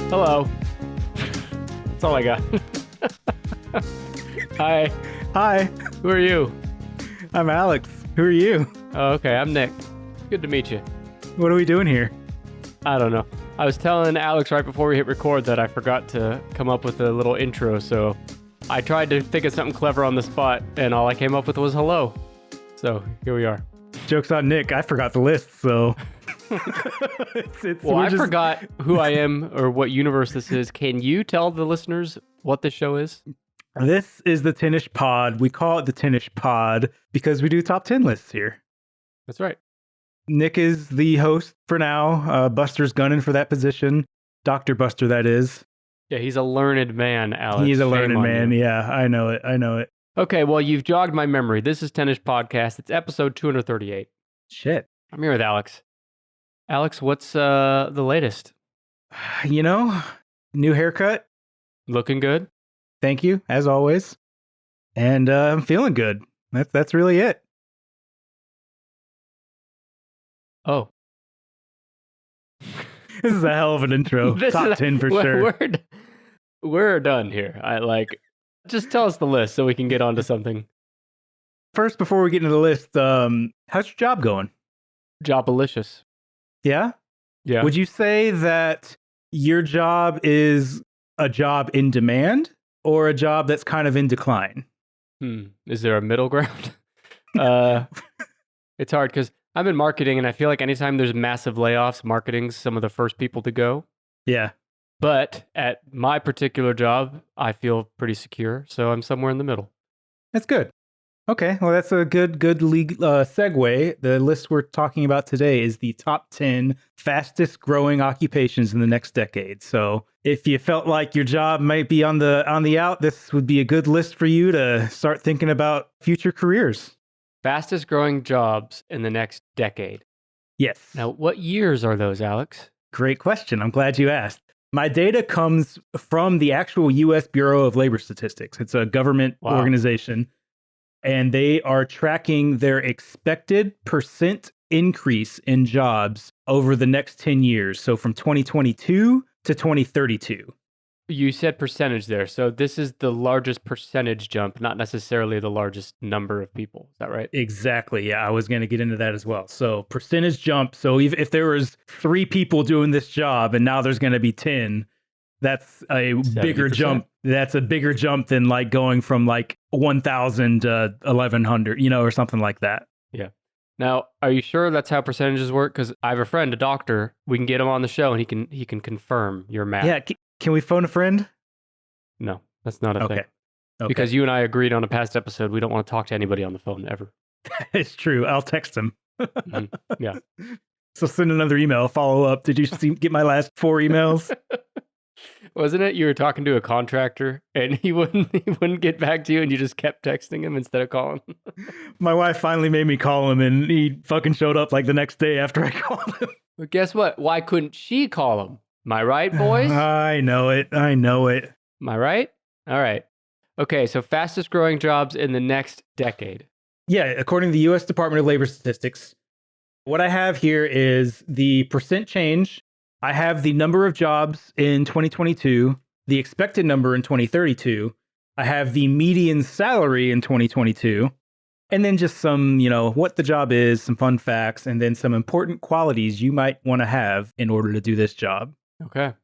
Hello. That's all I got. Hi. Hi, Who are you? I'm Alex. Who are you? Oh, okay, I'm Nick. Good to meet you. What are we doing here? I don't know. I was telling Alex right before we hit record that I forgot to come up with a little intro, so I tried to think of something clever on the spot, and all I came up with was hello. So here we are. Joke's on Nick. I forgot the list, so. Well, I forgot who I am or what universe this is. Can you tell the listeners what this show is? This is the 10-ish pod. We call it the 10-ish pod because we do top 10 lists here. That's right. Nick is the host for now. Buster's gunning for that position. Dr. Buster, that is. Yeah, he's a learned man, Alex. He's a Shame learned on man. you. Yeah, I know it. Okay, well, you've jogged my memory. This is 10-ish Podcast. It's episode 238. Shit. I'm here with Alex. Alex, what's the latest? You know, new haircut. Looking good? Thank you, as always. And I'm feeling good. That's really it. Oh. This is a hell of an intro. Top 10 for sure. We're done here. Just tell us the list so we can get on to something. First, before we get into the list, how's your job going? Jobalicious. Yeah? Yeah. Would you say that your job is a job in demand or a job that's kind of in decline? Is there a middle ground? It's hard because I'm in marketing, and I feel like anytime there's massive layoffs, marketing's some of the first people to go. Yeah. But at my particular job, I feel pretty secure, so I'm somewhere in the middle. That's good. Okay, well, that's a good segue. The list we're talking about today is the top 10 fastest growing occupations in the next decade. So if you felt like your job might be on the out, this would be a good list for you to start thinking about future careers. Fastest growing jobs in the next decade. Yes. Now, what years are those, Alex? Great question. I'm glad you asked. My data comes from the actual U.S. Bureau of Labor Statistics. It's a government organization, and they are tracking their expected percent increase in jobs over the next 10 years. So from 2022 to 2032. You said percentage there. So this is the largest percentage jump, not necessarily the largest number of people. Is that right? Exactly. Yeah, I was going to get into that as well. So percentage jump. So if there was 3 people doing this job and now there's going to be 10, that's a 70%. Bigger jump. That's a bigger jump than like going from like 1,000 to 1,100, or something like that. Yeah. Now, are you sure that's how percentages work? Because I have a friend, a doctor. We can get him on the show, and he can confirm your math. Yeah. Can we phone a friend? No, that's not a thing. Okay. Because you and I agreed on a past episode, we don't want to talk to anybody on the phone ever. It's true. I'll text him. Yeah. So send another email, follow up. Did you get my last 4 emails? Wasn't it you were talking to a contractor and he wouldn't get back to you and you just kept texting him instead of calling? My wife finally made me call him and he fucking showed up like the next day after I called him. But guess what? Why couldn't she call him? Am I right, boys? I know it. Am I right? All right. Okay, so fastest growing jobs in the next decade. Yeah, according to the U.S. Department of Labor Statistics, what I have here is the percent change. I have the number of jobs in 2022, the expected number in 2032. I have the median salary in 2022, and then just some, what the job is, some fun facts, and then some important qualities you might want to have in order to do this job. Okay.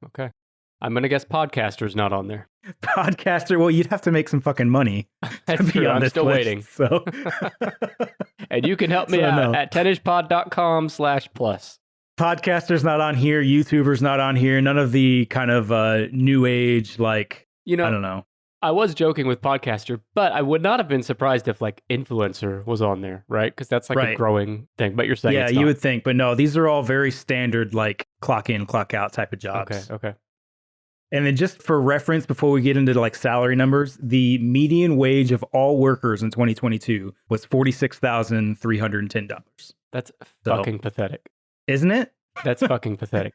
I'm going to guess podcaster's not on there. Podcaster, well, you'd have to make some fucking money. That's true. I'm still waiting. So. And you can help me out at 10ishpod.com/plus. Podcaster's not on here. YouTuber's not on here. None of the kind of new age, like, I don't know. I was joking with podcaster, but I would not have been surprised if like influencer was on there, right? Because that's like a growing thing. But you're saying it's not. You would think, but no, these are all very standard, like clock in, clock out type of jobs. Okay. And then just for reference, before we get into like salary numbers, the median wage of all workers in 2022 was $46,310. That's fucking pathetic. Isn't it? That's fucking pathetic.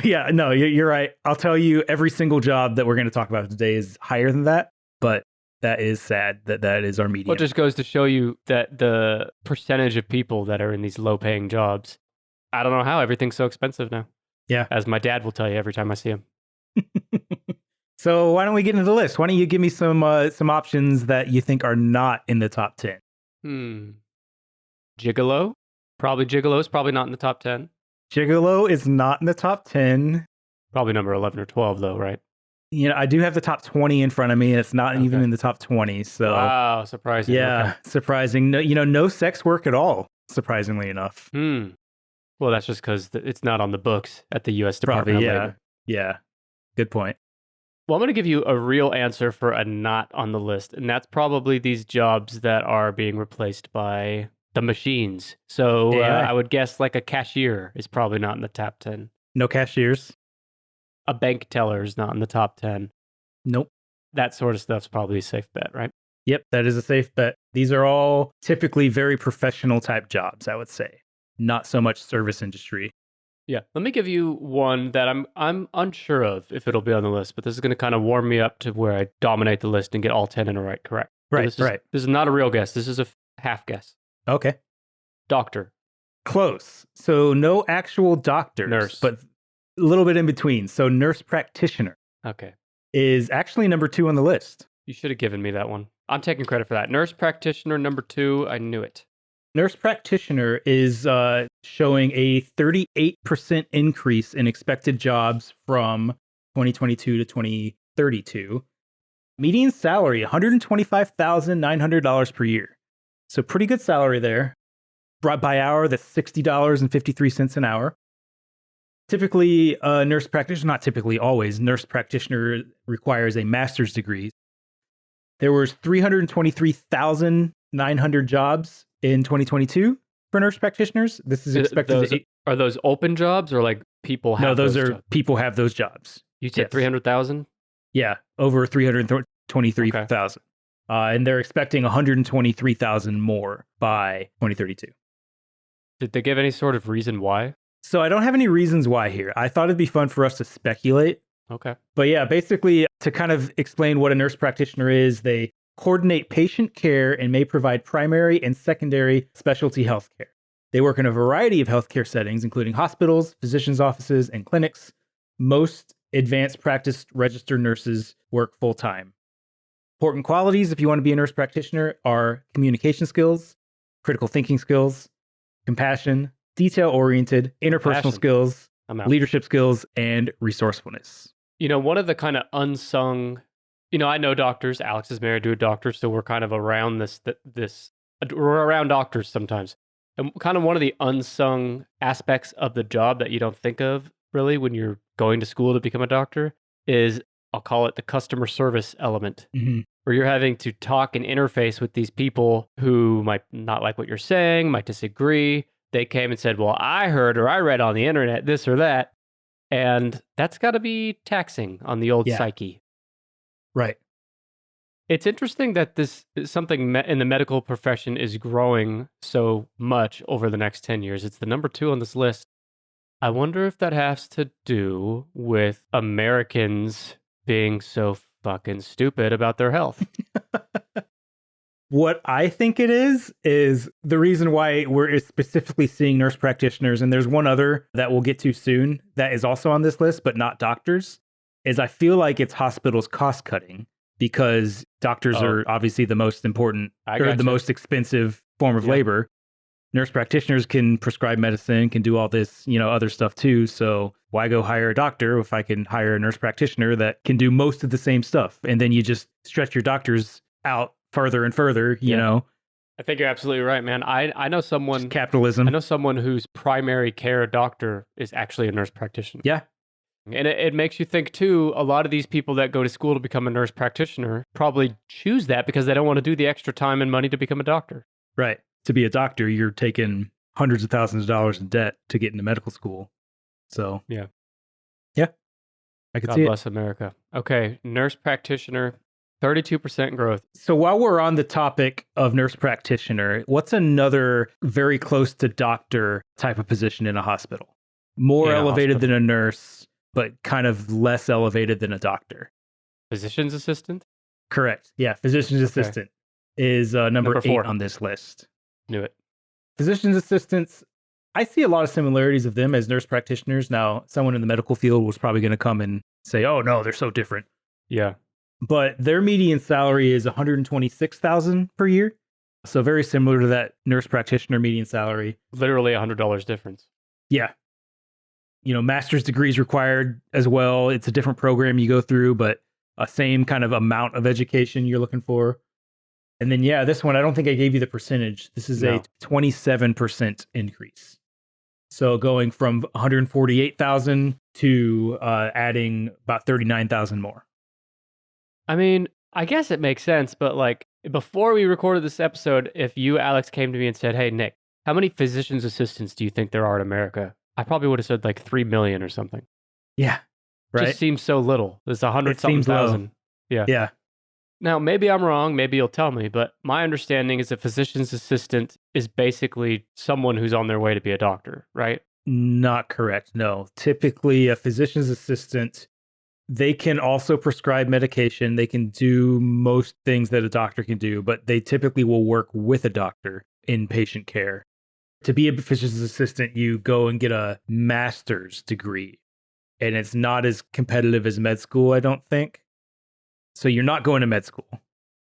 Yeah, no, you're right. I'll tell you, every single job that we're going to talk about today is higher than that, but that is sad that is our median. Well, it just goes to show you that the percentage of people that are in these low-paying jobs, I don't know how everything's so expensive now. Yeah. As my dad will tell you every time I see him. So why don't we get into the list? Why don't you give me some options that you think are not in the top 10? Gigolo? Probably Gigolo is probably not in the top 10. Gigolo is not in the top 10. Probably number 11 or 12 though, right? I do have the top 20 in front of me, and it's not even in the top 20. So wow, surprising. Yeah, surprising. No, no sex work at all, surprisingly enough. Well, that's just because it's not on the books at the U.S. Department of Labor. Yeah, good point. Well, I'm going to give you a real answer for a not on the list, and that's probably these jobs that are being replaced by the machines. So I would guess like a cashier is probably not in the top 10. No cashiers. A bank teller is not in the top 10. Nope. That sort of stuff's probably a safe bet, right? Yep, that is a safe bet. These are all typically very professional type jobs, I would say. Not so much service industry. Yeah, let me give you one that I'm unsure of if it'll be on the list, but this is going to kind of warm me up to where I dominate the list and get all 10 in a correct. Right, So this is not a real guess. This is a half guess. Okay. Doctor. Close. So no actual doctors. Nurse. But a little bit in between. So nurse practitioner. Okay. Is actually number 2 on the list. You should have given me that one. I'm taking credit for that. Nurse practitioner, number 2. I knew it. Nurse practitioner is showing a 38% increase in expected jobs from 2022 to 2032. Median salary, $125,900 per year. So pretty good salary there. Brought by hour, that's $60.53 an hour. Typically, nurse practitioner, not typically, always, nurse practitioner requires a master's degree. There was 323,900 jobs in 2022 for nurse practitioners. This is expected Are those open jobs or like people have those are jobs? People have those jobs. You said 300,000? Yeah, over 323,000. And they're expecting 123,000 more by 2032. Did they give any sort of reason why? So I don't have any reasons why here. I thought it'd be fun for us to speculate. Okay. But yeah, basically to kind of explain what a nurse practitioner is, they coordinate patient care and may provide primary and secondary specialty health care. They work in a variety of healthcare settings, including hospitals, physicians' offices, and clinics. Most advanced practice registered nurses work full-time. Important qualities, if you want to be a nurse practitioner, are communication skills, critical thinking skills, compassion, detail-oriented, interpersonal skills, leadership skills, and resourcefulness. One of the kind of unsung, I know doctors. Alex is married to a doctor, so we're kind of around we're around doctors sometimes. And kind of one of the unsung aspects of the job that you don't think of really when you're going to school to become a doctor is, I'll call it the customer service element, where you're having to talk and interface with these people who might not like what you're saying, might disagree. They came and said, well, I heard or I read on the internet this or that. And that's got to be taxing on the old psyche. Right. It's interesting that this is something in the medical profession is growing so much over the next 10 years. It's the number 2 on this list. I wonder if that has to do with Americans being so fucking stupid about their health. What I think it is the reason why we're specifically seeing nurse practitioners, and there's one other that we'll get to soon that is also on this list, but not doctors, is I feel like it's hospitals cost cutting because doctors are obviously the most important or the most expensive form of labor. Nurse practitioners can prescribe medicine, can do all this, other stuff too. So why go hire a doctor if I can hire a nurse practitioner that can do most of the same stuff? And then you just stretch your doctors out further and further, you know? I think you're absolutely right, man. I know someone... Just capitalism. I know someone whose primary care doctor is actually a nurse practitioner. Yeah. And it makes you think, too, a lot of these people that go to school to become a nurse practitioner probably choose that because they don't want to do the extra time and money to become a doctor. Right. To be a doctor, you're taking hundreds of thousands of dollars in debt to get into medical school. So, yeah. I could see it. God bless America. Okay, nurse practitioner, 32% growth. So while we're on the topic of nurse practitioner, what's another very close to doctor type of position in a hospital? More elevated than a nurse, but kind of less elevated than a doctor. Physician's assistant? Correct. Yeah, physician's assistant is number 8 on this list. Knew it. Physician's assistants, I see a lot of similarities of them as nurse practitioners. Now, someone in the medical field was probably going to come and say, oh, no, they're so different. Yeah. But their median salary is $126,000 per year. So very similar to that nurse practitioner median salary. Literally $100 difference. Yeah. Master's degrees required as well. It's a different program you go through, but a same kind of amount of education you're looking for. And then, this one, I don't think I gave you the percentage. This is a 27% increase. So going from 148,000 to adding about 39,000 more. I mean, I guess it makes sense, but like before we recorded this episode, if you, Alex, came to me and said, "Hey, Nick, how many physician's assistants do you think there are in America?" I probably would have said like 3 million or something. Yeah. Right. Just seems so little. There's 100-something thousand. Yeah. Yeah. Now, maybe I'm wrong. Maybe you'll tell me, but my understanding is a physician's assistant is basically someone who's on their way to be a doctor, right? Not correct. No. Typically, a physician's assistant, they can also prescribe medication. They can do most things that a doctor can do, but they typically will work with a doctor in patient care. To be a physician's assistant, you go and get a master's degree, and it's not as competitive as med school, I don't think. So you're not going to med school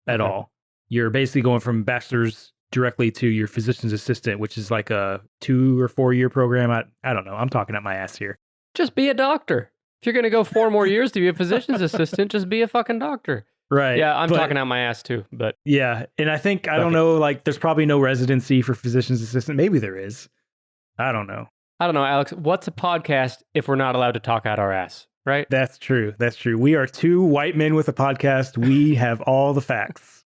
at all. You're basically going from bachelor's directly to your physician's assistant, which is like a 2 or 4 year program. I don't know. I'm talking out my ass here. Just be a doctor. If you're going to go 4 more years to be a physician's assistant, just be a fucking doctor. Right. Yeah, I'm talking out my ass too, but... Yeah, and I think, I don't know, like, there's probably no residency for physician's assistant. Maybe there is. I don't know. I don't know, Alex. What's a podcast if we're not allowed to talk out our ass, right? That's true. That's true. We are 2 white men with a podcast. We have all the facts.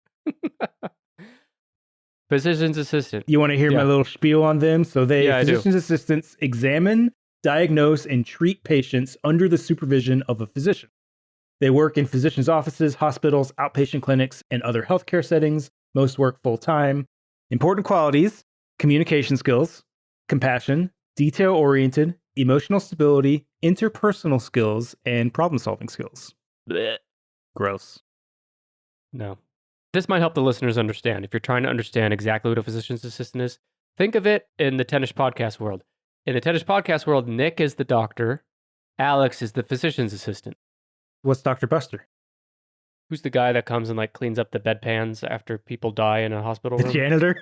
Physician's assistant. You want to hear my little spiel on them? So physician's assistants examine, diagnose, and treat patients under the supervision of a physician. They work in physicians' offices, hospitals, outpatient clinics, and other healthcare settings. Most work full-time. Important qualities: communication skills, compassion, detail-oriented, emotional stability, interpersonal skills, and problem-solving skills. Blech. Gross. No. This might help the listeners understand. If you're trying to understand exactly what a physician's assistant is, think of it in the Tennis Podcast world. In the Tennis Podcast world, Nick is the doctor. Alex is the physician's assistant. What's Dr. Buster? Who's the guy that comes and like cleans up the bedpans after people die in a hospital room? The janitor?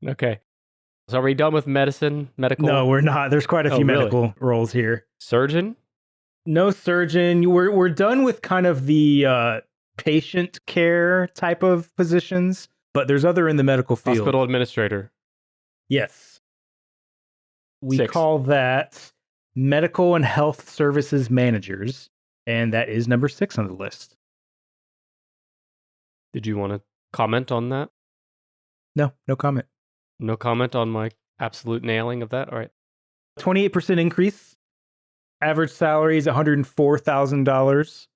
Okay. So are we done with medical? No, we're not. There's quite a few medical roles here. Surgeon? No surgeon. We're done with kind of the patient care type of positions, but there's other in the medical field. Hospital administrator. Yes. We 6. call that medical and health services managers, and that is number 6 on the list. Did you want to comment on that? No comment. No comment on my absolute nailing of that? All right. 28% increase. Average salary is $104,000.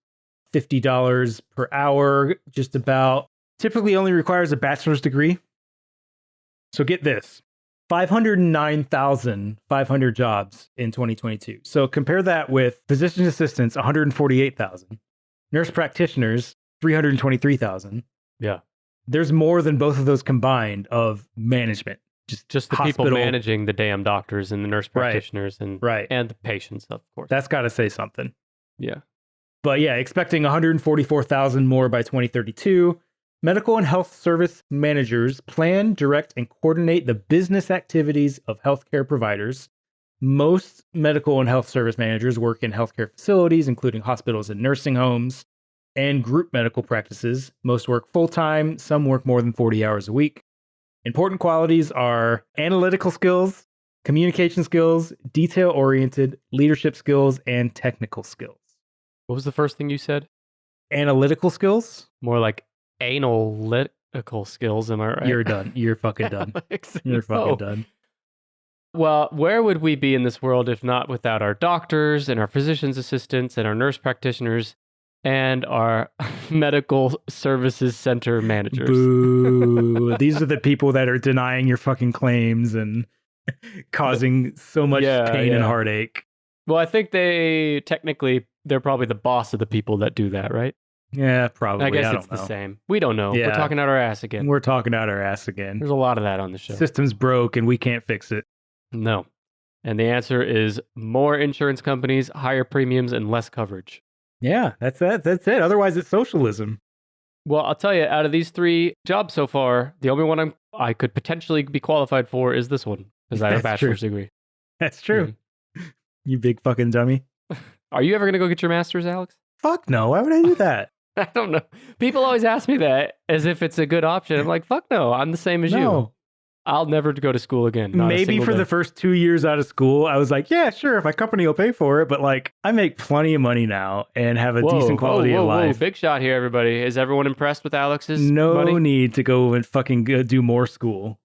$50 per hour, just about. Typically only requires a bachelor's degree. So get this. 509,500 jobs in 2022. So compare that with physician assistants, 148,000. Nurse practitioners, 323,000. Yeah. There's more than both of those combined of management. Just the people managing the damn doctors and the nurse practitioners and the patients, of course. That's got to say something. Yeah. But yeah, expecting 144,000 more by 2032. Medical and health service managers plan, direct, and coordinate the business activities of healthcare providers. Most medical and health service managers work in healthcare facilities, including hospitals and nursing homes, and group medical practices. Most work full-time. Some work more than 40 hours a week. Important qualities are analytical skills, communication skills, detail-oriented, leadership skills, and technical skills. What was the first thing you said? Analytical skills? More like analytical skills, am I right? You're done. You're fucking done. You're fucking done. Well, where would we be in this world if not without our doctors and our physician's assistants and our nurse practitioners and our medical services center managers? Boo. These are the people that are denying your fucking claims and causing so much pain and heartache. Well, I think they're probably the boss of the people that do that, right? Yeah, probably. I guess it's the same. We don't know. Yeah. We're talking out our ass again. We're talking out our ass again. There's a lot of that on the show. System's broke and we can't fix it. No. And the answer is more insurance companies, higher premiums, and less coverage. Yeah, that's it. That's it. Otherwise, it's socialism. Well, I'll tell you, out of these 3 jobs so far, the only one I could potentially be qualified for is this one, because I have a bachelor's degree. That's true. You big fucking dummy. Are you ever going to go get your master's, Alex? Fuck no. Why would I do that? I don't know. People always ask me that as if it's a good option. I'm like, fuck no. I'm the same as you. I'll never go to school again. Maybe for the first 2 years out of school, I was like, yeah, sure, if my company will pay for it. But like, I make plenty of money now and have a decent quality of life. Big shot here, everybody. Is everyone impressed with Alex's money? No need to go and fucking do more school.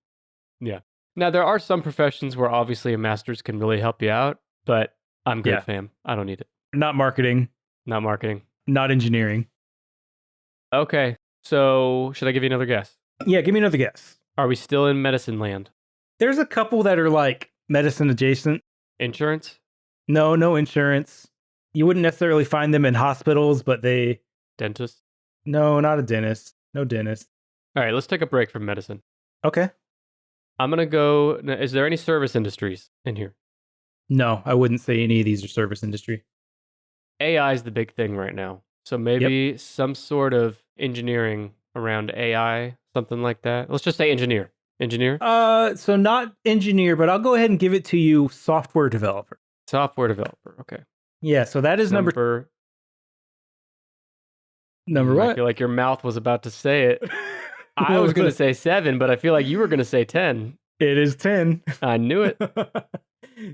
Yeah. Now, there are some professions where obviously a master's can really help you out, but I'm good, fam. I don't need it. Not marketing. Not marketing. Not engineering. Okay. So, should I give you another guess? Yeah, give me another guess. Are we still in medicine land? There's a couple that are like medicine adjacent. Insurance? No insurance. You wouldn't necessarily find them in hospitals, but they... Dentist? No, not a dentist. No dentist. All right, let's take a break from medicine. Okay. I'm going to go... Is there any service industries in here? No, I wouldn't say any of these are service industry. AI is the big thing right now. So maybe some sort of engineering around AI, something like that. Let's just say engineer. Engineer? So not engineer, but I'll go ahead and give it to you software developer. Software developer, okay. Yeah, so that is number what? I feel like your mouth was about to say it. I was going to say 7, but I feel like you were going to say 10. It is 10. I knew it.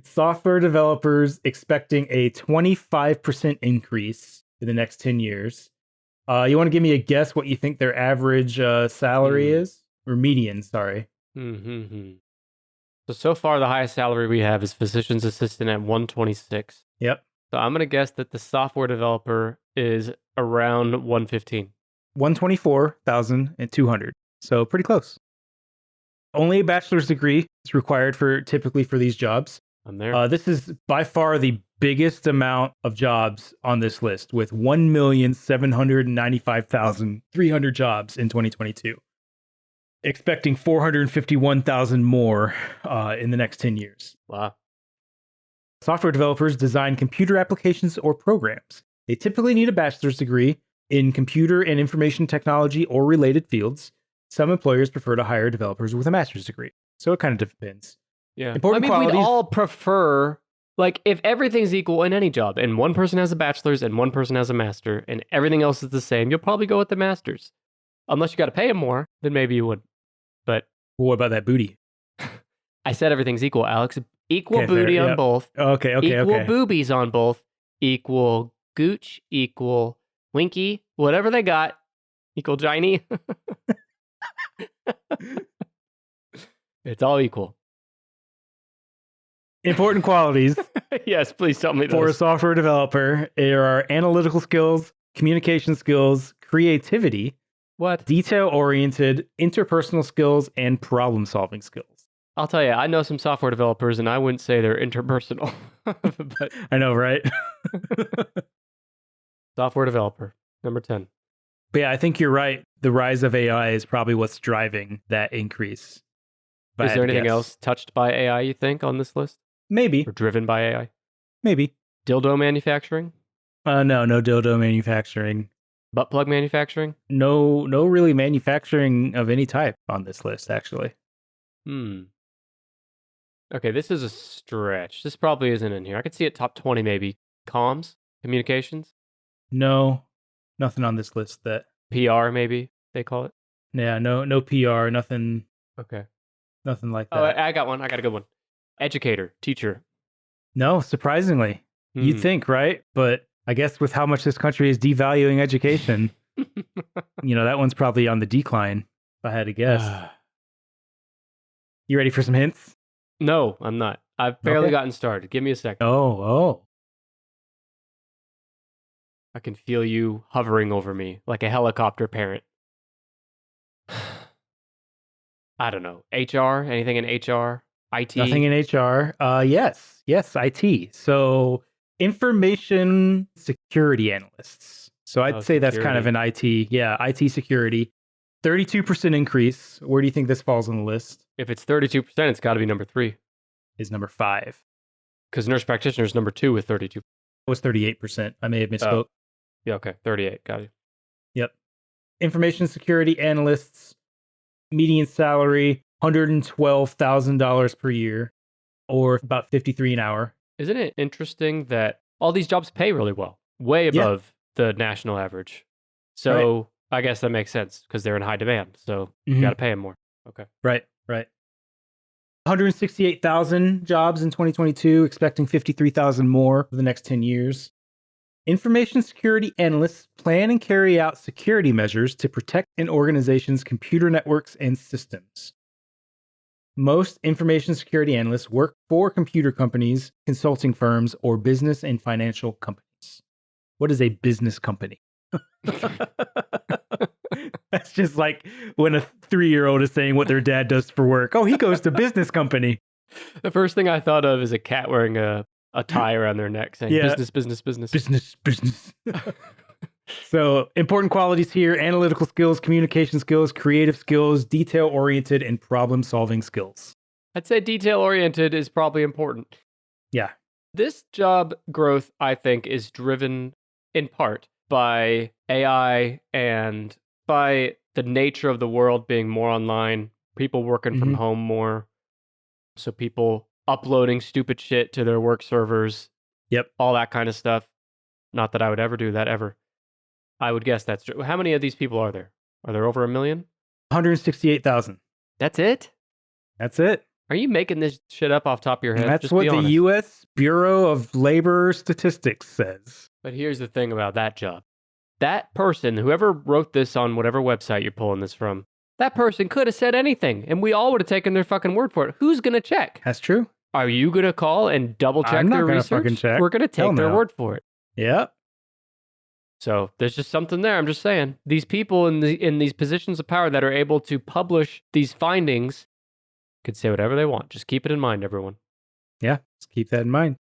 Software developers expecting a 25% increase in the next 10 years. You want to give me a guess what you think their average salary is? Or median, sorry. So far, the highest salary we have is physician's assistant at 126. Yep. So I'm going to guess that the software developer is around 115. 124,200. So pretty close. Only a bachelor's degree is required typically for these jobs. I'm there. This is by far the biggest amount of jobs on this list, with 1,795,300 jobs in 2022. Expecting 451,000 more in the next 10 years. Wow. Software developers design computer applications or programs. They typically need a bachelor's degree in computer and information technology or related fields. Some employers prefer to hire developers with a master's degree. So it kind of depends. Yeah. Important qualities. We'd all prefer, like, if everything's equal in any job, and one person has a bachelor's and one person has a master, and everything else is the same, you'll probably go with the master's. Unless you got to pay them more, then maybe you would. But what about that booty? I said everything's equal, Alex. Equal booty on both. Okay. Equal boobies on both. Equal gooch. Equal winky. Whatever they got. Equal giny. It's all equal. Important qualities. Yes, please tell me for a software developer, there are analytical skills, communication skills, creativity, detail-oriented, interpersonal skills, and problem-solving skills. I'll tell you, I know some software developers, and I wouldn't say they're interpersonal. But I know, right? Software developer, number 10. But yeah, I think you're right. The rise of AI is probably what's driving that increase. Is there anything else touched by AI, you think, on this list? Maybe. Or driven by AI? Maybe. Dildo manufacturing? No dildo manufacturing. Butt plug manufacturing? No really manufacturing of any type on this list, actually. Okay, this is a stretch. This probably isn't in here. I could see it top 20 maybe. Comms? Communications? No, nothing on this list that... PR maybe, they call it? Yeah, no PR, nothing... Okay. Nothing like that. Oh, I got one. I got a good one. Educator, teacher. No, surprisingly. You'd think, right? But I guess with how much this country is devaluing education, that one's probably on the decline, if I had to guess. You ready for some hints? No, I'm not. I've barely gotten started. Give me a second. Oh. I can feel you hovering over me like a helicopter parent. I don't know. HR? Anything in HR? IT? Nothing in HR. Yes, IT. So information security analysts. So I'd say that's kind of an IT. Yeah, IT security. 32% increase. Where do you think this falls on the list? If it's 32%, it's got to be number 3. Is number 5. Because nurse practitioner is number 2 with 32. It was 38%. I may have misspoke. Yeah, okay. 38. Got it. Yep. Information security analysts, median salary, $112,000 per year, or about $53 an hour. Isn't it interesting that all these jobs pay really well, way above the national average? So I guess that makes sense because they're in high demand. So you got to pay them more. Okay. Right. 168,000 jobs in 2022, expecting 53,000 more for the next 10 years. Information security analysts plan and carry out security measures to protect an organization's computer networks and systems. Most information security analysts work for computer companies, consulting firms, or business and financial companies. What is a business company? That's just like when a 3-year-old is saying what their dad does for work. Oh, he goes to business company. The first thing I thought of is a cat wearing a tie around their neck saying business. So important qualities here: analytical skills, communication skills, creative skills, detail-oriented, and problem-solving skills. I'd say detail-oriented is probably important. Yeah. This job growth, I think, is driven in part by AI and by the nature of the world being more online, people working from home more. So people uploading stupid shit to their work servers. Yep. All that kind of stuff. Not that I would ever do that ever. I would guess that's true. How many of these people are there? Are there over 1 million? 168,000. That's it? That's it. Are you making this shit up off the top of your head? That's Just what be the honest. U.S. Bureau of Labor Statistics says. But here's the thing about that job. That person, whoever wrote this on whatever website you're pulling this from, that person could have said anything, and we all would have taken their fucking word for it. Who's going to check? That's true. Are you going to call and double check I'm not their gonna research? fucking check. We're going to take their word for it. Yep. So there's just something there. I'm just saying. These people in these positions of power that are able to publish these findings could say whatever they want. Just keep it in mind, everyone. Yeah, just keep that in mind.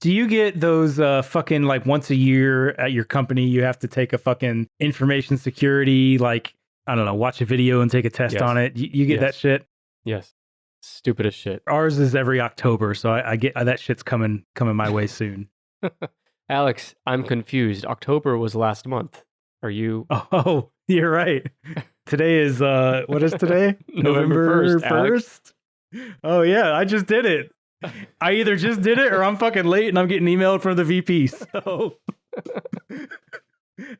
Do you get those fucking like once a year at your company, you have to take a fucking information security, like, I don't know, watch a video and take a test on it? You get that shit? Yes. Stupid as shit. Ours is every October, so I get that shit's coming my way soon. Alex, I'm confused. October was last month. Are you? Oh, you're right. Today is, what is today? November 1st. Oh, yeah, I just did it. I either just did it or I'm fucking late and I'm getting emailed from the VP. So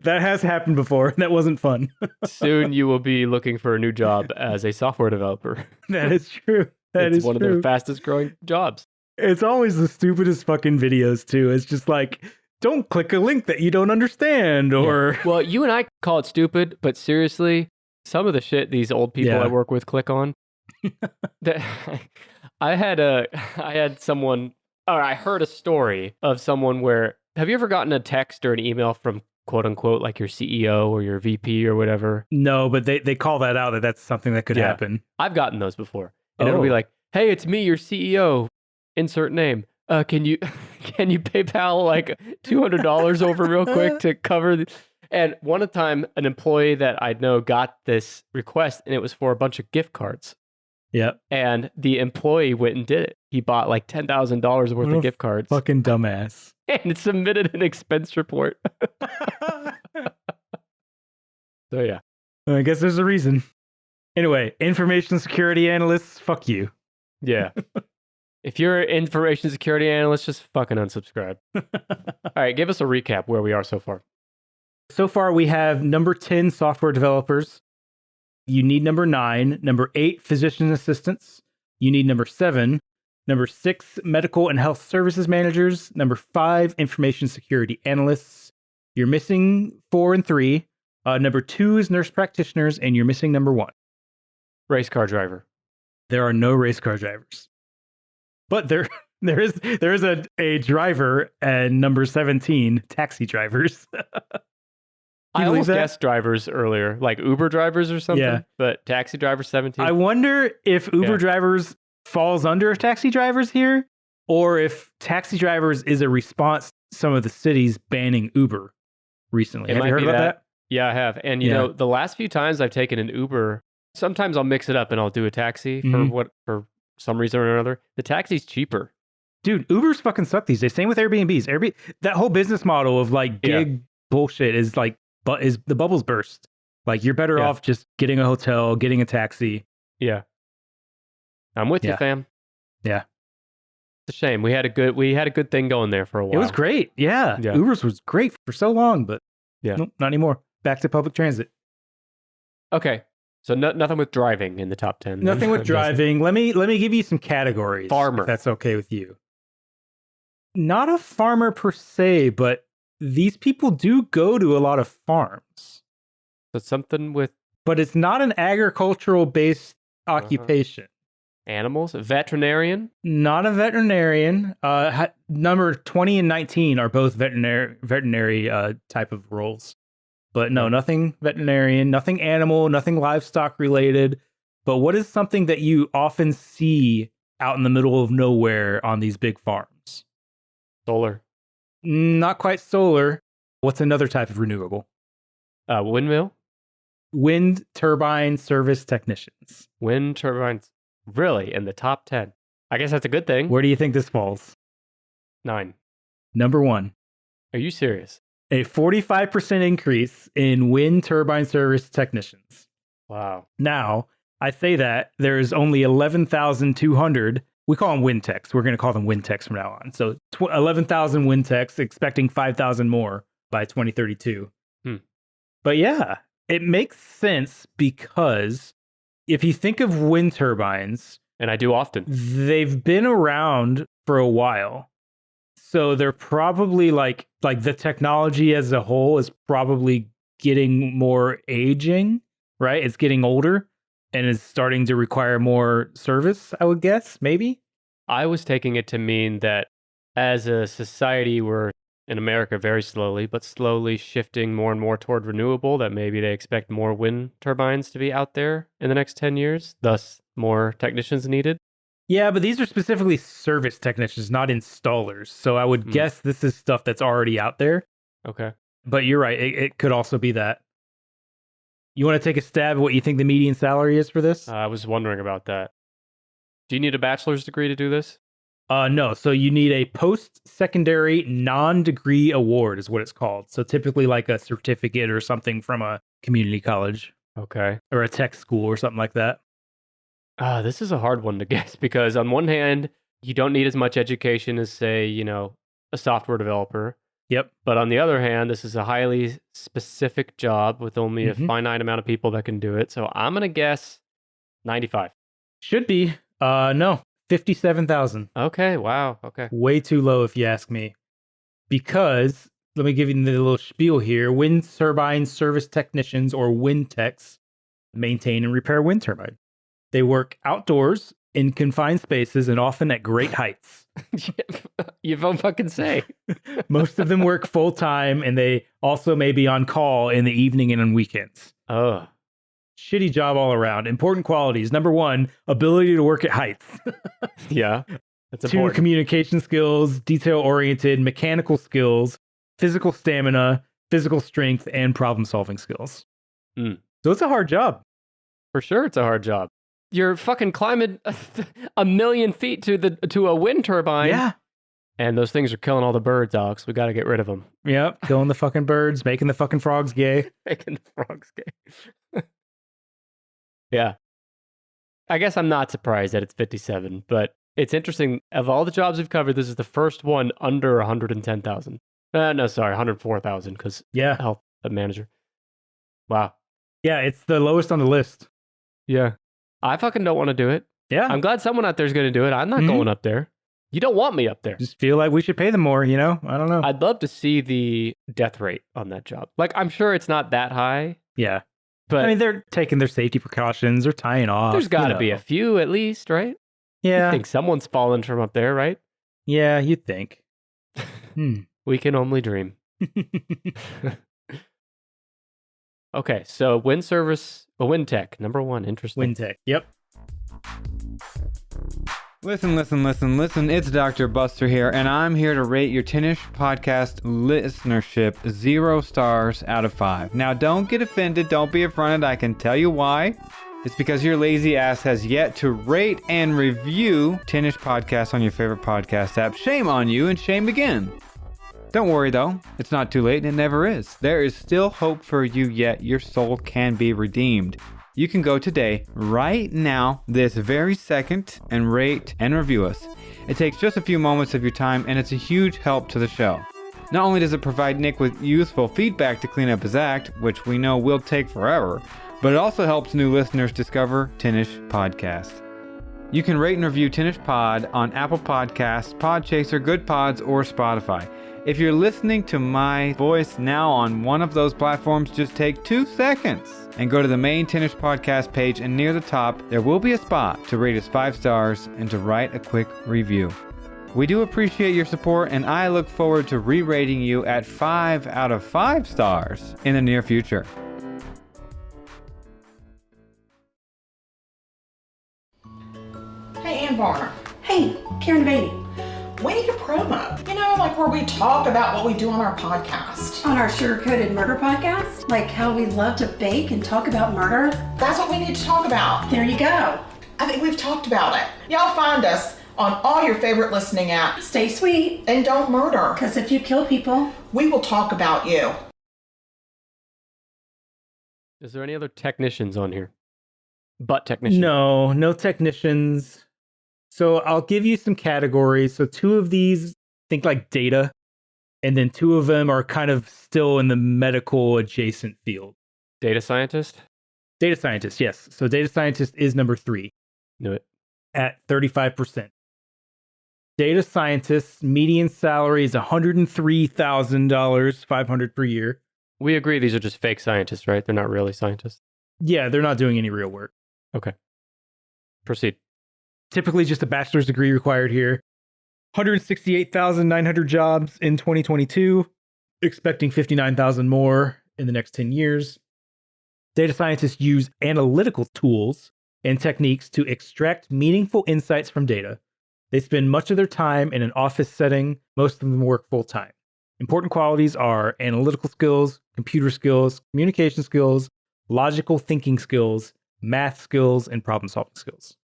that has happened before. And that wasn't fun. Soon you will be looking for a new job as a software developer. That is true. It's one of the fastest growing jobs. It's always the stupidest fucking videos too. It's just like, don't click a link that you don't understand, or... Yeah. Well, you and I call it stupid, but seriously, some of the shit these old people I work with click on. I had someone, or I heard a story of someone where, have you ever gotten a text or an email from quote unquote like your CEO or your VP or whatever? No, but they call that out, that that's something that could happen. I've gotten those before. And it'll be like, hey, it's me, your CEO, insert name. Can you PayPal like $200 over real quick to cover And one time, an employee that I know got this request, and it was for a bunch of gift cards. Yep. And the employee went and did it. He bought like $10,000 worth of gift cards. Fucking dumbass. And submitted an expense report. So yeah. I guess there's a reason. Anyway, information security analysts, fuck you. Yeah. If you're an information security analyst, just fucking unsubscribe. All right, give us a recap where we are so far. So far, we have number 10 software developers. You need number 9. Number 8, physician assistants. You need number 7. Number 6, medical and health services managers. Number 5, information security analysts. You're missing 4 and 3. Number 2 is nurse practitioners, and you're missing number 1. Race car driver. There are no race car drivers. But there is a driver and number 17, taxi drivers. I almost guessed drivers earlier, like Uber drivers or something. Yeah. But taxi driver 17. I wonder if Uber drivers falls under taxi drivers here, or if taxi drivers is a response to some of the cities banning Uber recently. Have you heard about that? Yeah, I have. And you know, the last few times I've taken an Uber, sometimes I'll mix it up and I'll do a taxi for some reason or another. The taxi's cheaper. Dude, Ubers fucking suck these days. Same with Airbnbs. That whole business model of like gig bullshit is like, but is the bubbles burst. Like you're better off just getting a hotel, getting a taxi. Yeah. I'm with you, fam. Yeah. It's a shame. We had a good thing going there for a while. It was great. Yeah. Ubers was great for so long, but nope, not anymore. Back to public transit. Okay. So nothing with driving in the top 10. Nothing with driving. Let me give you some categories. Farmer. If that's okay with you. Not a farmer per se, but these people do go to a lot of farms. So something with... But it's not an agricultural based occupation. Animals? Veterinarian? Not a veterinarian. Number 20 and 19 are both veterinary type of roles. But no, nothing veterinarian, nothing animal, nothing livestock related. But what is something that you often see out in the middle of nowhere on these big farms? Solar. Not quite solar. What's another type of renewable? Windmill? Wind turbine service technicians. Wind turbines. Really? In the top 10? I guess that's a good thing. Where do you think this falls? 9. Number 1. Are you serious? A 45% increase in wind turbine service technicians. Wow. Now, I say that there's only 11,200. We call them wind techs. We're going to call them wind techs from now on. So 11,000 wind techs, expecting 5,000 more by 2032. But yeah, it makes sense because if you think of wind turbines, and I do often, they've been around for a while. So they're probably like the technology as a whole is probably getting more aging, right? It's getting older and is starting to require more service, I would guess, maybe. I was taking it to mean that as a society, we're in America very slowly, but slowly shifting more and more toward renewable, that maybe they expect more wind turbines to be out there in the next 10 years, thus more technicians needed. Yeah, but these are specifically service technicians, not installers. So I would guess this is stuff that's already out there. Okay. But you're right. It could also be that. You want to take a stab at what you think the median salary is for this? I was wondering about that. Do you need a bachelor's degree to do this? No. So you need a post-secondary non-degree award is what it's called. So typically like a certificate or something from a community college. Okay. Or a tech school or something like that. This is a hard one to guess because on one hand, you don't need as much education as, say, a software developer. Yep. But on the other hand, this is a highly specific job with only a finite amount of people that can do it. So I'm going to guess 95. Should be. No, 57,000. Okay. Wow. Okay. Way too low if you ask me. Because, let me give you the little spiel here. Wind turbine service technicians or wind techs maintain and repair wind turbines. They work outdoors in confined spaces and often at great heights. You don't fucking say. Most of them work full time and they also may be on call in the evening and on weekends. Oh. Shitty job all around. Important qualities. Number 1, ability to work at heights. Yeah. That's 2, important. communication skills, detail oriented, mechanical skills, physical stamina, physical strength, and problem solving skills. So it's a hard job. For sure, it's a hard job. You're fucking climbing a million feet to a wind turbine. Yeah. And those things are killing all the birds, Alex. We got to get rid of them. Yep. Killing the fucking birds, making the fucking frogs gay. Making the frogs gay. Yeah. I guess I'm not surprised that it's 57, but it's interesting. Of all the jobs we've covered, this is the first one under 110,000. No, sorry, 104,000 because health manager. Wow. Yeah, it's the lowest on the list. Yeah. I fucking don't want to do it. Yeah. I'm glad someone out there is going to do it. I'm not going up there. You don't want me up there. Just feel like we should pay them more, I don't know. I'd love to see the death rate on that job. Like, I'm sure it's not that high. Yeah. But I mean, they're taking their safety precautions. They're tying off. There's got to be a few at least, right? Yeah. I think someone's fallen from up there, right? Yeah, you'd think. We can only dream. Okay, so wind service, wind tech, number 1, interesting. Wind tech, yep. Listen. It's Dr. Buster here, and I'm here to rate your 10ish podcast listenership 0 stars out of 5. Now, don't get offended. Don't be affronted. I can tell you why. It's because your lazy ass has yet to rate and review Tinish Podcast on your favorite podcast app. Shame on you and shame again. Don't worry though, it's not too late and it never is. There is still hope for you yet. Your soul can be redeemed. You can go today, right now, this very second, and rate and review us. It takes just a few moments of your time and it's a huge help to the show. Not only does it provide Nick with useful feedback to clean up his act, which we know will take forever, but it also helps new listeners discover Tinish Podcast. You can rate and review Tinish Pod on Apple Podcasts, Podchaser, Good Pods, or Spotify. If you're listening to my voice now on one of those platforms, just take 2 seconds and go to the main Tinish Podcast page, and near the top, there will be a spot to rate us 5 stars and to write a quick review. We do appreciate your support, and I look forward to re-rating you at 5 out of 5 stars in the near future. Hey, Ann Varner. Hey, Karen Beatty. We need a promo. You know, like where we talk about what we do on our podcast. On our sugar-coated murder podcast? Like how we love to bake and talk about murder? That's what we need to talk about. There you go. I think we've talked about it. Y'all find us on all your favorite listening apps. Stay sweet. And don't murder. Because if you kill people, we will talk about you. Is there any other technicians on here? Butt technicians? No technicians. So I'll give you some categories. So 2 of these, think like data, and then 2 of them are kind of still in the medical adjacent field. Data scientist? Data scientist, yes. So data scientist is number 3. Knew it. At 35%. Data scientists, median salary is $103,000, $500 per year. We agree these are just fake scientists, right? They're not really scientists. Yeah, they're not doing any real work. Okay. Proceed. Typically just a bachelor's degree required here. 168,900 jobs in 2022, expecting 59,000 more in the next 10 years. Data scientists use analytical tools and techniques to extract meaningful insights from data. They spend much of their time in an office setting. Most of them work full-time. Important qualities are analytical skills, computer skills, communication skills, logical thinking skills, math skills, and problem-solving skills.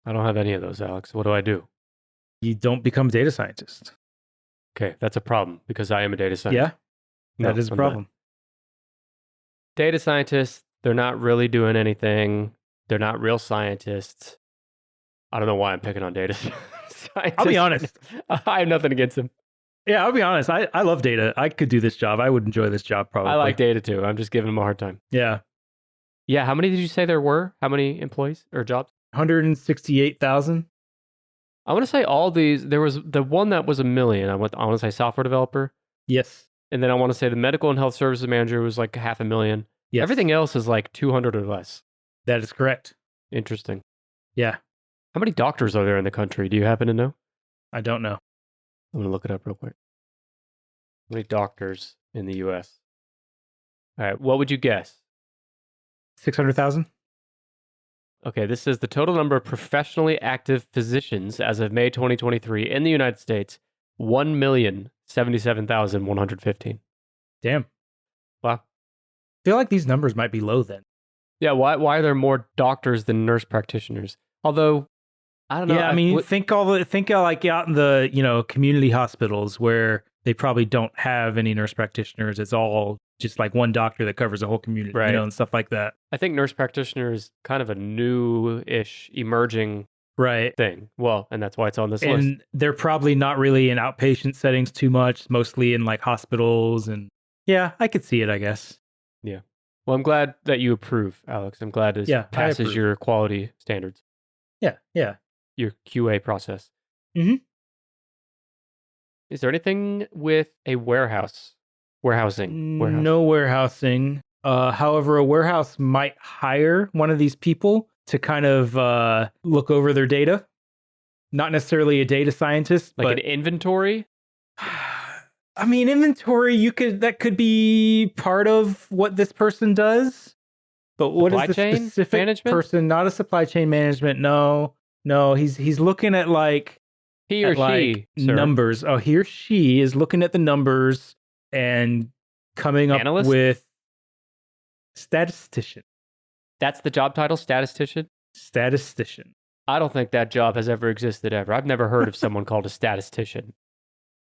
I don't have any of those, Alex. What do I do? You don't become a data scientist. Okay, that's a problem because I am a data scientist. Yeah, that is a problem. Data scientists, they're not really doing anything. They're not real scientists. I don't know why I'm picking on data scientists. I'll be honest. I have nothing against them. Yeah, I'll be honest. I love data. I could do this job. I would enjoy this job probably. I like data too. I'm just giving them a hard time. Yeah. Yeah, how many did you say there were? How many employees or jobs? 168,000. I want to say all these. There was the one that was $1 million. I want to say software developer. Yes. And then I want to say the medical and health services manager was like $500,000. Yes. Everything else is like 200 or less. That is correct. Interesting. Yeah. How many doctors are there in the country? Do you happen to know? I don't know. I'm going to look it up real quick. How many doctors in the U.S.? All right. What would you guess? 600,000. Okay, this is the total number of professionally active physicians as of May 2023 in the United States, 1,077,115. Damn. Wow. I feel like these numbers might be low then. Yeah, why are there more doctors than nurse practitioners? Although, I don't know. Yeah, I mean, think like out in the, community hospitals where they probably don't have any nurse practitioners. It's all just like one doctor that covers the whole community, right, and stuff like that. I think nurse practitioner is kind of a new-ish emerging thing. Well, and that's why it's on this list. And they're probably not really in outpatient settings too much, mostly in like hospitals. And yeah, I could see it, I guess. Yeah. Well, I'm glad that you approve, Alex. I'm glad it passes your quality standards. Yeah, yeah. Your QA process. Mm-hmm. Is there anything with a warehousing? No warehousing. However, a warehouse might hire one of these people to kind of look over their data. Not necessarily a data scientist, like but an inventory. I mean, inventory. That could be part of what this person does. But what is the specific person? Not a supply chain management. No. He's looking at like he or she numbers. Oh, he or she is looking at the numbers and coming up with statistician. That's the job title, statistician? Statistician. I don't think that job has ever existed ever. I've never heard of someone called a statistician.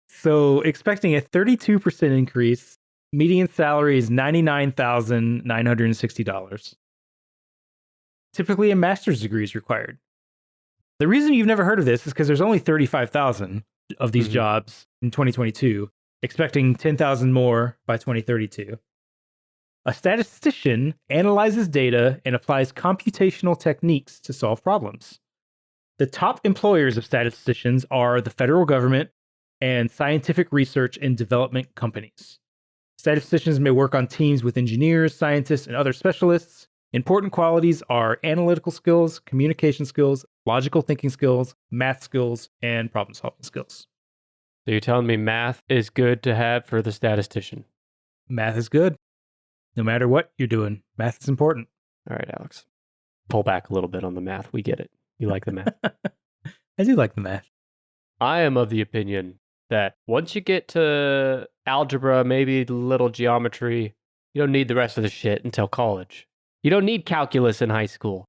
So expecting a 32% increase. Median salary is $99,960. Typically, a master's degree is required. The reason you've never heard of this is because there's only 35,000 of these jobs in 2022, expecting 10,000 more by 2032. A statistician analyzes data and applies computational techniques to solve problems. The top employers of statisticians are the federal government and scientific research and development companies. Statisticians may work on teams with engineers, scientists, and other specialists. Important qualities are analytical skills, communication skills, logical thinking skills, math skills, and problem-solving skills. So you're telling me math is good to have for the statistician? Math is good. No matter what you're doing, math is important. All right, Alex. Pull back a little bit on the math. We get it. You like the math. I do like the math. I am of the opinion that once you get to algebra, maybe a little geometry, you don't need the rest of the shit until college. You don't need calculus in high school.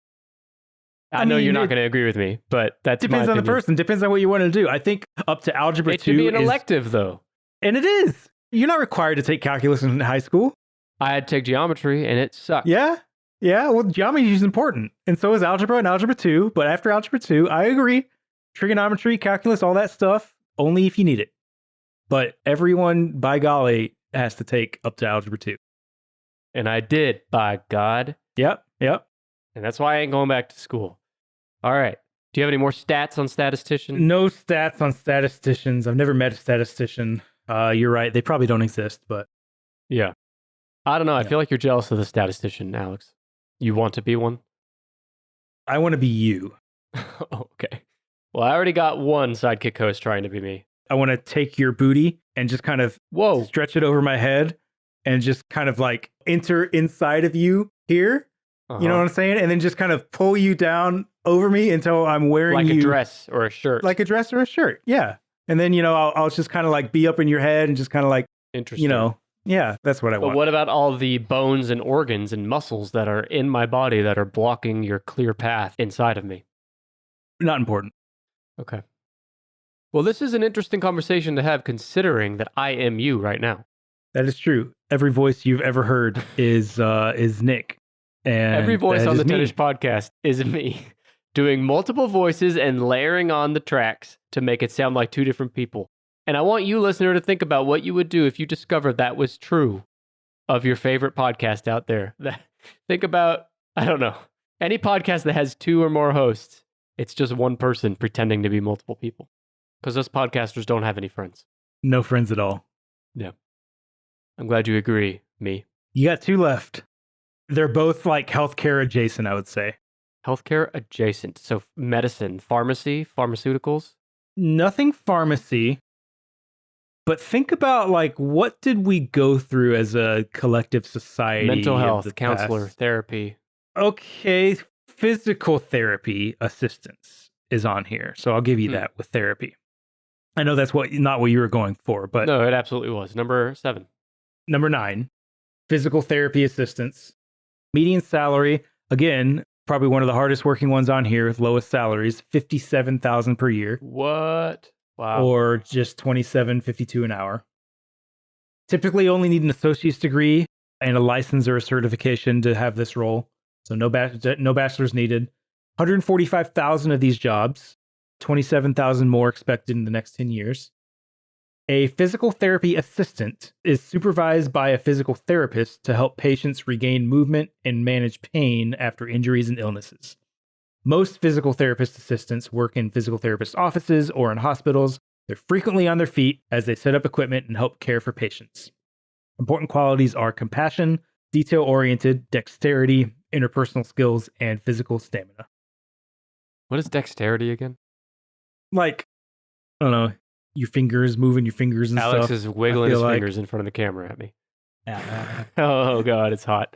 I know mean, you're not going to agree with me, but that's Depends my on the opinion. person. Depends on what you want to do. I think up to algebra It 2 should be an is- elective, though. And it is. You're not required to take calculus in high school. I had to take geometry, and it sucked. Yeah. Yeah. Well, geometry is important. And so is algebra and algebra 2. But after algebra 2, I agree. Trigonometry, calculus, all that stuff, only if you need it. But everyone, by golly, has to take up to algebra 2. And I did, by God. Yep. Yep. And that's why I ain't going back to school. All right. Do you have any more stats on statistician? No stats on statisticians. I've never met a statistician. You're right. They probably don't exist, but Yeah. I don't know. I Yeah. feel like you're jealous of the statistician, Alex. You want to be one? I want to be you. Oh, okay. Well, I already got one sidekick host trying to be me. I want to take your booty and just kind of Whoa. stretch it over my head and just kind of like enter inside of you here. You know what I'm saying? And then just kind of pull you down over me until I'm wearing like you a dress or a shirt. like a dress or a shirt. Yeah. And then, I'll just kind of like be up in your head and just kind of like, Interesting. yeah, that's what I But want. what about all the bones and organs and muscles that are in my body that are blocking your clear path inside of me? Not important. Okay. Well, this is an interesting conversation to have considering that I am you right now. That is true. Every voice you've ever heard is Nick. And Every voice that on the is me. Tennis podcast is me doing multiple voices and layering on the tracks to make it sound like two different people. And I want you, listener, to think about what you would do if you discovered that was true of your favorite podcast out there. Think about, I don't know, any podcast that has two or more hosts. It's just one person pretending to be multiple people. Because us podcasters don't have any friends. No friends at all. I'm glad you agree, me. You got 2 left. They're both like healthcare adjacent, I would say. Healthcare adjacent. So medicine, pharmacy, pharmaceuticals. Nothing pharmacy. But think about like what did we go through as a collective society? Mental of health, the counselor, past? therapy. Okay, physical therapy assistance is on here. So I'll give you Hmm. that with therapy. I know that's not what you were going for, but No, it absolutely was. Number 7. number 9, physical therapy assistance. Median salary, again, probably one of the hardest working ones on here with lowest salaries, $57,000 per year. What? Wow. Or just $27.52 an hour. Typically only need an associate's degree and a license or a certification to have this role. So no bachelor's needed. 145,000 of these jobs, 27,000 more expected in the next 10 years. A physical therapy assistant is supervised by a physical therapist to help patients regain movement and manage pain after injuries and illnesses. Most physical therapist assistants work in physical therapist offices or in hospitals. They're frequently on their feet as they set up equipment and help care for patients. Important qualities are compassion, detail-oriented, dexterity, interpersonal skills, and physical stamina. What is dexterity again? Like, I don't know, your fingers, moving your fingers and Alex stuff. is wiggling I his feel like- fingers in front of the camera at me. Oh, God, it's hot.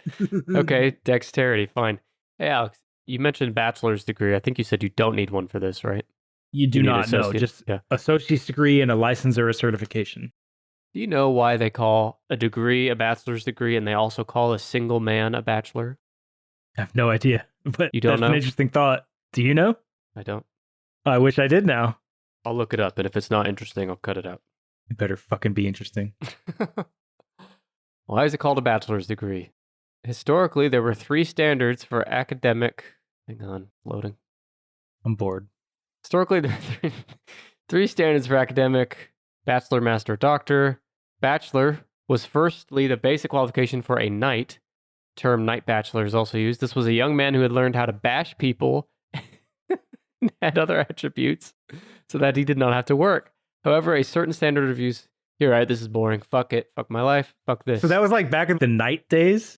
Okay, dexterity, fine. Hey, Alex, you mentioned bachelor's degree. I think you said you don't need one for this, right? You do You need not know, associate- just yeah. associate's degree and a license or a certification. Do you know why they call a degree a bachelor's degree and they also call a single man a bachelor? I have no idea, but You don't that's know? an interesting thought. Do you know? I don't. I wish I did now. I'll look it up, and if it's not interesting, I'll cut it out. It better fucking be interesting. Why is it called a bachelor's degree? Historically, there were 3 standards for academic. Hang on, loading. I'm bored. Historically, there are 3 standards for academic: bachelor, master, doctor. Bachelor was firstly the basic qualification for a knight. Term knight bachelor is also used. This was a young man who had learned how to bash people and had other attributes so that he did not have to work. However, a certain standard of use. You're right, this is boring. Fuck it. Fuck my life. Fuck this. So that was like back in the knight days?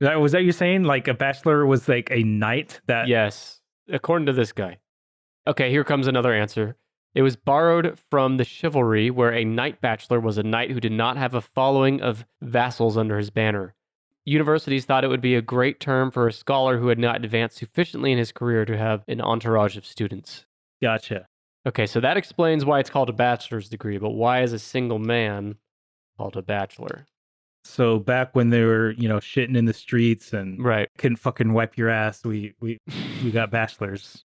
Was that you saying? Like a bachelor was like a knight that... Yes, according to this guy. Okay, here comes another answer. It was borrowed from the chivalry, where a knight bachelor was a knight who did not have a following of vassals under his banner. Universities thought it would be a great term for a scholar who had not advanced sufficiently in his career to have an entourage of students. Gotcha. Okay, so that explains why it's called a bachelor's degree, but why is a single man called a bachelor? So back when they were, shitting in the streets and Right. couldn't fucking wipe your ass, we got bachelors.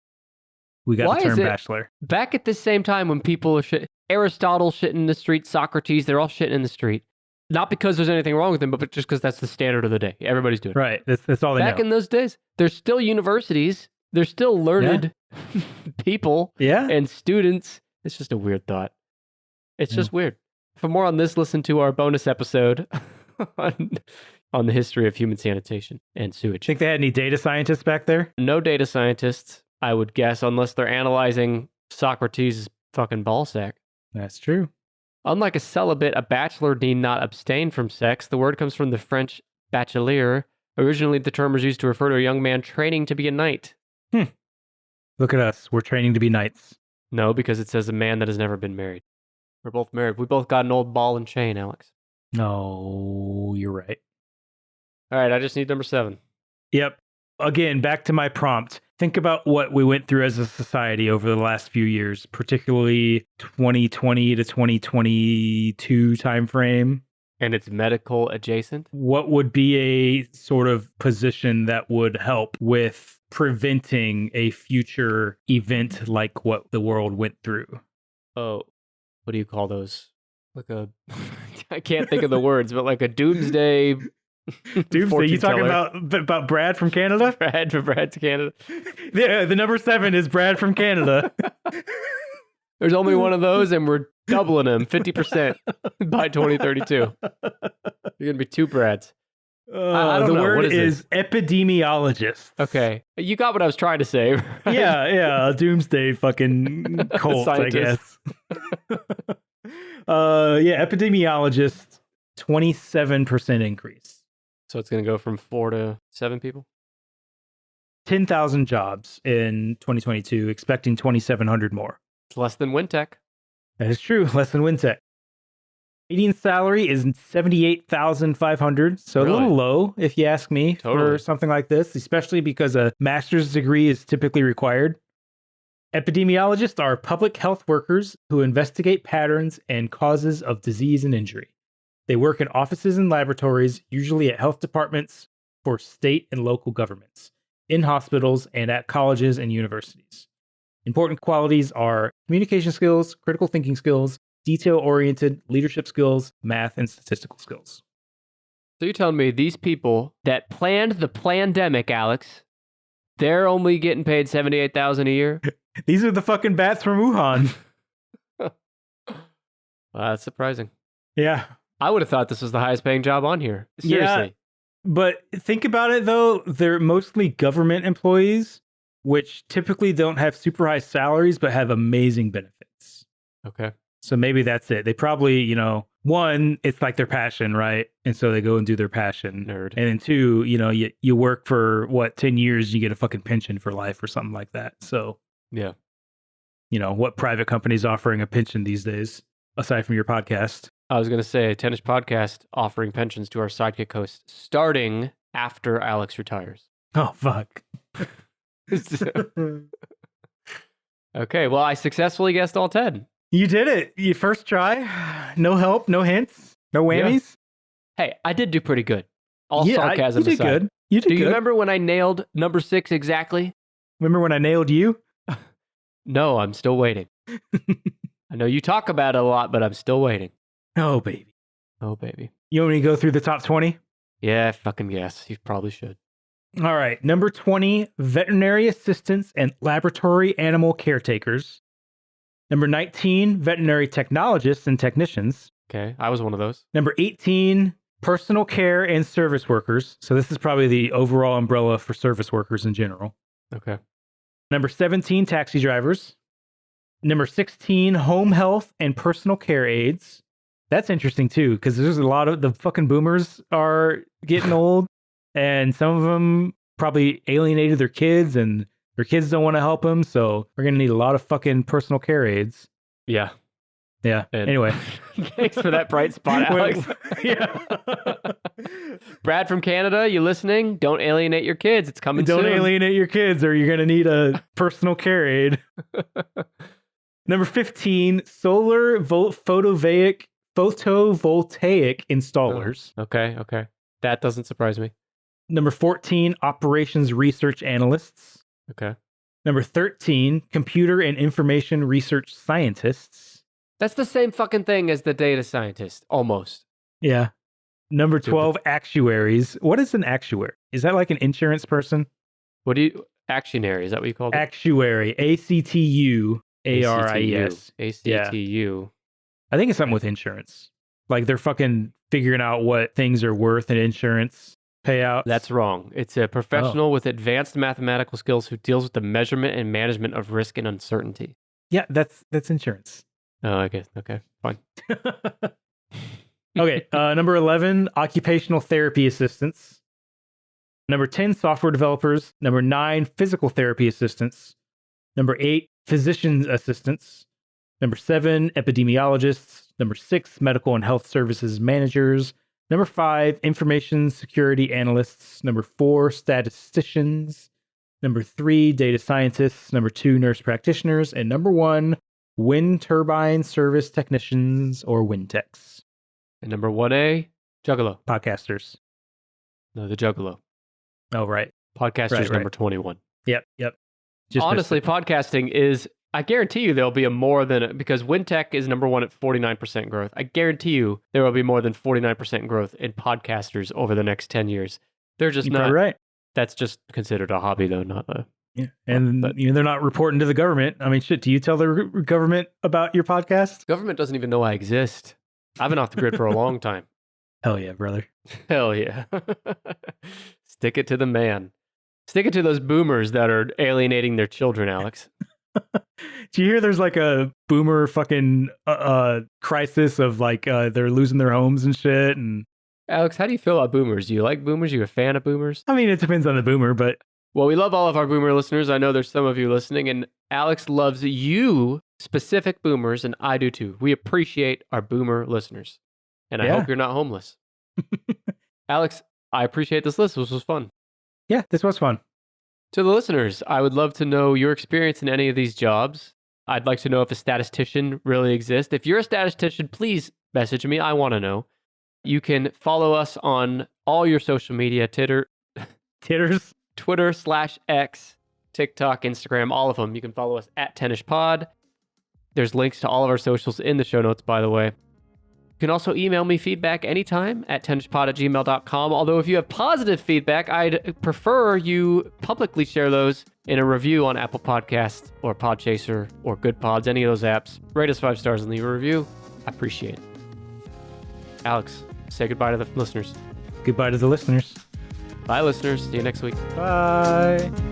We got Why the is term it- bachelor. Back at the same time when people are Aristotle shitting in the street, Socrates, they're all shitting in the street. Not because there's anything wrong with them, but just because that's the standard of the day. Everybody's doing it. Right. That's all they Back know. in those days, there's still universities. There's still learned people Yeah. and students. It's just a weird thought. It's just weird. For more on this, listen to our bonus episode on the history of human sanitation and sewage. Think they had any data scientists back there? No data scientists, I would guess, unless they're analyzing Socrates' fucking ballsack. That's true. Unlike a celibate, a bachelor need not abstain from sex. The word comes from the French bachelier. Originally, the term was used to refer to a young man training to be a knight. Look at us. We're training to be knights. No, because it says a man that has never been married. We're both married. We both got an old ball and chain, Alex. No, you're right. All right, I just need number 7. Yep. Again, back to my prompt. Think about what we went through as a society over the last few years, particularly 2020 to 2022 timeframe. And it's medical adjacent? What would be a sort of position that would help with preventing a future event like what the world went through? Oh, what do you call those? Like a, I can't think of the words, but like a doomsday. Doomsday, you talking fortune about Brad from Canada? teller. Brad to Canada. Yeah, the number 7 is Brad from Canada. There's only one of those, and we're doubling them 50% by 2032. You're gonna be 2 Brads. I don't the know. word What is epidemiologist. Okay, you got what I was trying to say. Right? Yeah, doomsday fucking cult, I guess. Scientist. Epidemiologist, 27% increase. So it's gonna go from 4 to 7 people. 10,000 jobs in 2022, expecting 2,700 more. It's less than Wintech. That is true, less than Wintech. Median salary is 78,500, so a Really? little low, if you ask me, Totally. for something like this, especially because a master's degree is typically required. Epidemiologists are public health workers who investigate patterns and causes of disease and injury. They work in offices and laboratories, usually at health departments for state and local governments, in hospitals, and at colleges and universities. Important qualities are communication skills, critical thinking skills, detail-oriented leadership skills, math, and statistical skills. So you're telling me these people that planned the plandemic, Alex, they're only getting paid $78,000 a year? These are the fucking bats from Wuhan. Wow, that's surprising. Yeah. I would have thought this was the highest paying job on here. Seriously. But think about it, though. They're mostly government employees, which typically don't have super high salaries, but have amazing benefits. Okay. So maybe that's it. They probably, one, it's like their passion, right? And so they go and do their passion. Nerd. And then 2, you work for 10 years, you get a fucking pension for life or something like that. So, Yeah. What private company's offering a pension these days, aside from your podcast? I was going to say, Tennis Podcast offering pensions to our sidekick host starting after Alex retires. Oh, fuck. Okay, well, I successfully guessed all 10. You did it. You first try. No help, no hints, no whammies. Hey, I did do pretty good. All Yeah, sarcasm you did aside. good. You did Do you good. remember when I nailed number 6 exactly? Remember when I nailed you? No, I'm still waiting. I know you talk about it a lot, but I'm still waiting. Oh, baby. Oh, baby. You want me to go through the top 20? Yeah, fucking yes. You probably should. All right. Number 20, veterinary assistants and laboratory animal caretakers. Number 19, veterinary technologists and technicians. Okay, I was one of those. Number 18, personal care and service workers. So this is probably the overall umbrella for service workers in general. Okay. Number 17, taxi drivers. Number 16, home health and personal care aides. That's interesting too, because there's a lot of the fucking boomers are getting old, and some of them probably alienated their kids, and their kids don't want to help them. So we're gonna need a lot of fucking personal care aides. Yeah. Yeah. And- Anyway, Thanks for that bright spot, Alex. yeah. Brad from Canada, you listening? Don't alienate your kids. It's coming Don't soon. alienate your kids, or you're gonna need a personal care aide. Number 15, solar photovoltaic installers. Okay. That doesn't surprise me. Number 14, operations research analysts. Okay. Number 13, computer and information research scientists. That's the same fucking thing as the data scientist, almost. Yeah. Number 12, actuaries. What is an actuary? Is that like an insurance person? What do you... Actionary, is that what you called it? Actuary. ACTUARIES. ACTU. I think it's something with insurance. Like they're fucking figuring out what things are worth in insurance payouts. That's wrong. It's a professional with advanced mathematical skills who deals with the measurement and management of risk and uncertainty. Yeah, that's insurance. Oh, I guess. Okay, fine. Okay, number 11, occupational therapy assistants. Number 10, software developers. Number 9, physical therapy assistants. Number 8, physician assistants. Number 7, epidemiologists. Number 6, medical and health services managers. Number 5, information security analysts. Number 4, statisticians. Number 3, data scientists. Number 2, nurse practitioners. And number 1, wind turbine service technicians or wind techs. And number 1A, Juggalo. Podcasters. No, the Juggalo. Oh, right. Podcasters Right. number 21. Yep. Just Honestly, missed it. podcasting is, I guarantee you there'll be a more than, because WinTech is number 1 at 49% growth. I guarantee you there will be more than 49% growth in podcasters over the next 10 years. They're just You're not, probably right. that's just considered a hobby though, not a, Yeah. And But- they're not reporting to the government. I mean, shit, do you tell the government about your podcast? government doesn't even know I exist. I've been off the grid for a long time. Hell yeah, brother. Hell yeah. Stick it to the man. Stick it to those boomers that are alienating their children, Alex. Do you hear there's like a boomer fucking crisis of like they're losing their homes and shit? And Alex, how do you feel about boomers? Do you like boomers? Are you a fan of boomers? I mean, it depends on the boomer, but Well, we love all of our boomer listeners. I know there's some of you listening, and Alex loves you, specific boomers, and I do too. We appreciate our boomer listeners, and I Yeah. hope you're not homeless. Alex, I appreciate this list. This was fun. yeah, this was fun. To the listeners, I would love to know your experience in any of these jobs. I'd like to know if a statistician really exists. If you're a statistician, please message me. I want to know. You can follow us on all your social media, Titters. Twitter/X, TikTok, Instagram, all of them. You can follow us at TennishPod. There's links to all of our socials in the show notes, by the way. You can also email me feedback anytime at tennishpod@gmail.com. Although if you have positive feedback, I'd prefer you publicly share those in a review on Apple Podcasts or Podchaser or Good Pods, any of those apps. Rate us 5 stars and leave a review. I appreciate it. Alex, say goodbye to the listeners. Goodbye to the listeners. Bye, listeners. See you next week. Bye.